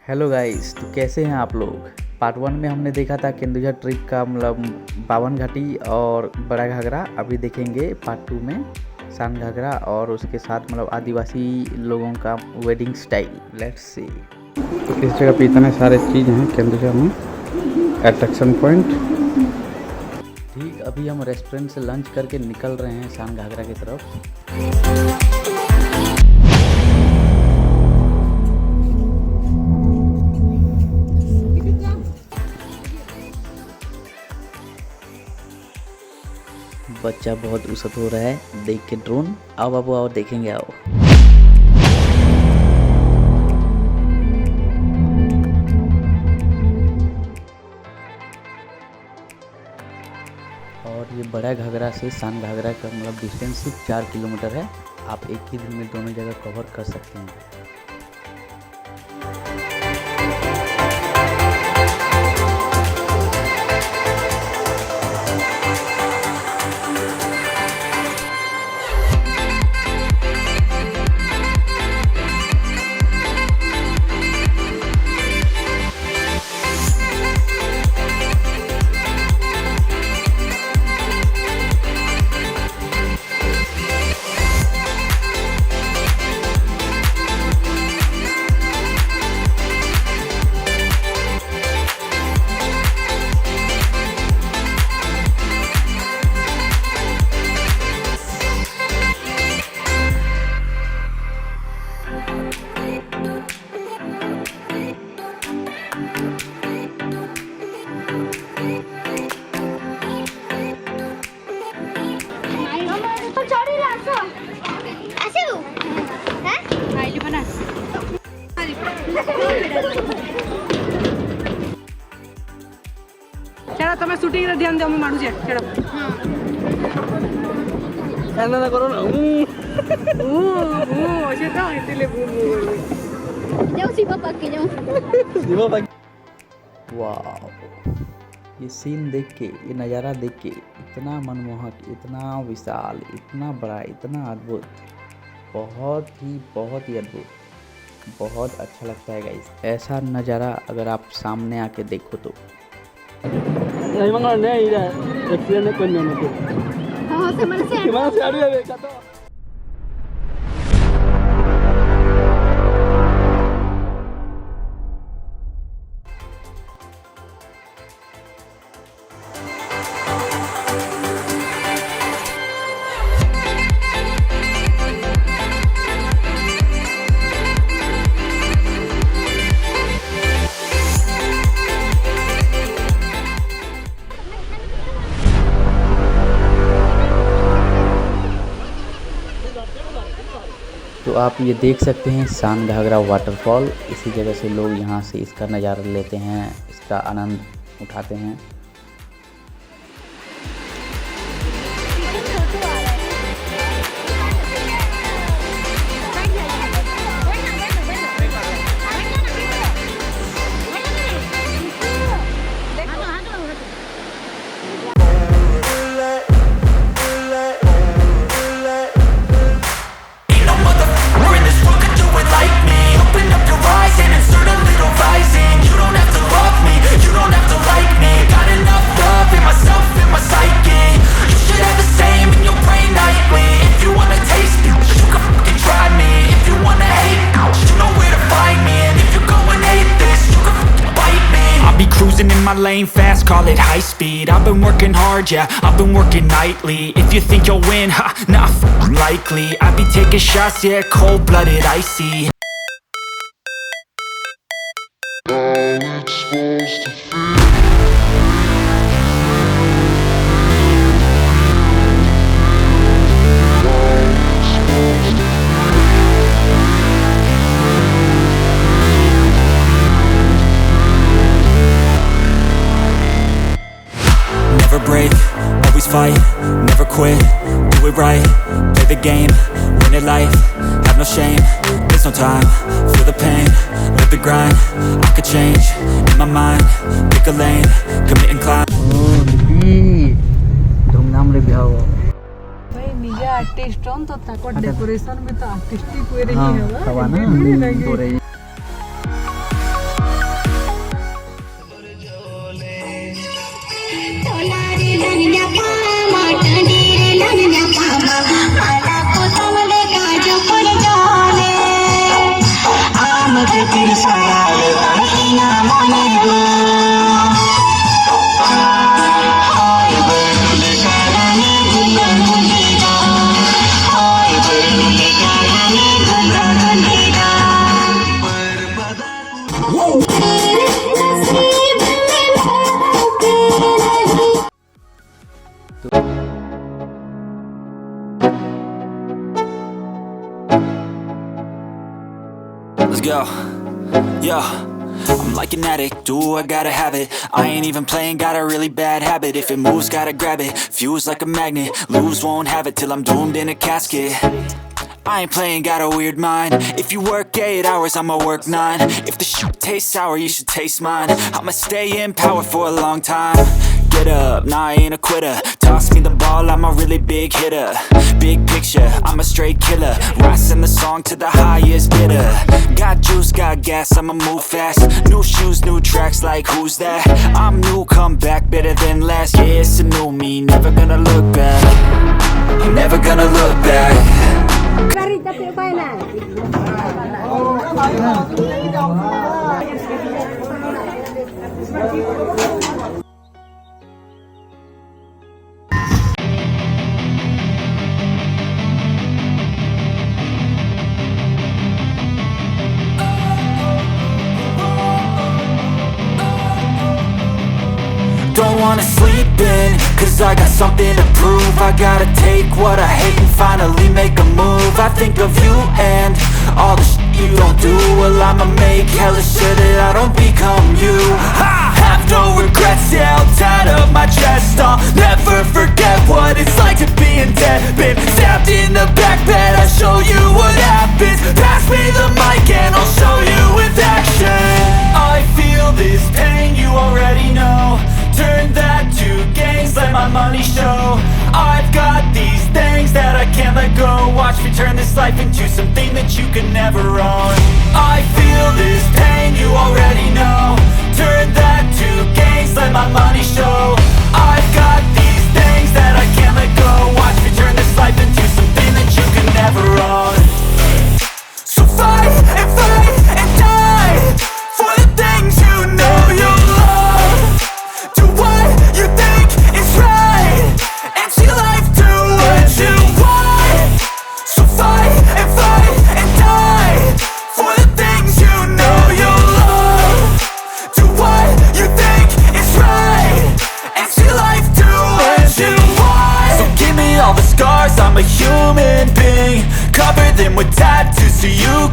Hello guys, तो कैसे हैं आप लोग। पार्ट 1 में हमने देखा था केंदुझर ट्रिप का मतलब बावन घाटी और बड़ा घाघरा। अभी देखेंगे पार्ट 2 में सान घाघरा और उसके साथ मतलब आदिवासी लोगों का वेडिंग स्टाइल। Let's see. तो इस जगह पे इतने सारे चीज़ हैं केंदुझर में, अट्रैक्शन पॉइंट। ठीक, अभी हम रेस्टोरेंट से लंच करके निकल रहे हैं सान घाघरा की तरफ। बच्चा बहुत उसत हो रहा है देख के ड्रोन। आओ बाबू आओ, देखेंगे आओ। और ये बड़ा घाघरा से सान घाघरा का मतलब डिस्टेंस सिर्फ 4 किलोमीटर है। आप एक ही दिन में दोनों जगह कवर कर सकते हैं। चलो तुम्हें शूटिंग रे ध्यान दे हम मानू जे चलो ऐना ना करो ना ऐसे तो इतने जाओ शिवा पाक के जाओ शिवा पाक। वाह, ये सीन देख के, ये नज़ारा देख के इतना मनमोहक, इतना विशाल, इतना बड़ा, इतना अद्भुत, बहुत ही अद्भुत, बहुत अच्छा लगता है गाइस। ऐसा नज़ारा अगर आप सामने आके देखो तो। नहीं मंगा नहीं इधर एक्सीडेंट कोई नहीं होने हां से मन से आ रही है देखा तो। तो आप ये देख सकते हैं सान घाघरा वाटरफॉल। इसी जगह से लोग यहाँ से इसका नज़ारा लेते हैं, इसका आनंद उठाते हैं। My lane fast, call it high speed. I've been working hard, yeah, I've been working nightly. If you think you'll win, ha, not likely. I be taking shots, yeah, cold-blooded, icy. It's supposed to feel. Never break, always fight, never quit, do it right, play the game, win it life, have no shame, there's no time, feel the pain, live the grind, I could change, in my mind, pick a lane, commit and climb. धूमधाम रे ब्याह हुआ भाई निजा artist हन तो ताको decoration भी तो आर्टिस्टिक वे रे हाँ ही है हवा ना पूरे Let's go. Yo, I'm like an addict, do I gotta have it. I ain't even playing, got a really bad habit. If it moves, gotta grab it, fuse like a magnet. Lose, won't have it till I'm doomed in a casket. I ain't playing, got a weird mind. If you work 8 hours, I'ma work 9. If the shit tastes sour, you should taste mine. I'ma stay in power for a long time. Get up, nah, I ain't a quitter. Toss me the ball, I'm a really big hitter. Big picture, I'm a straight killer. Rising the song to the highest bidder. Got juice, got gas, I'ma move fast. New shoes, new tracks, like who's that? I'm new, come back, better than last. Yeah, it's a new me, never gonna look back. I'm never gonna look back. Don't wanna sleep in, cause I got something to prove. I gotta take what I hate and finally make a move. I think of you and all the shit you don't do. Well, I'ma make hella sure that I don't become you. I have no regrets, yeah, I'll tie up my chest. I'll never forget what it's like to be in debt. Been stabbed in the back bed, I'll show you what happens. Pass me the mic and I'll show you with action. I feel this pain, you already know. Turn that to gains, let my money show. I've got these things that I can't let go. Watch me turn this life into something that you can never own. I feel this pain, you already know. Turn that to gains, let my money show. I've got these things that I can't let go. Watch me turn this life into something that you can never own. So fight and die for the things you know you love. Do what you think is right, and see life do what you want. So fight and die for the things you know you love. Do what you think is right, and see life do what you want. So give me all the scars, I'm a human being. Cover them with tattoos so you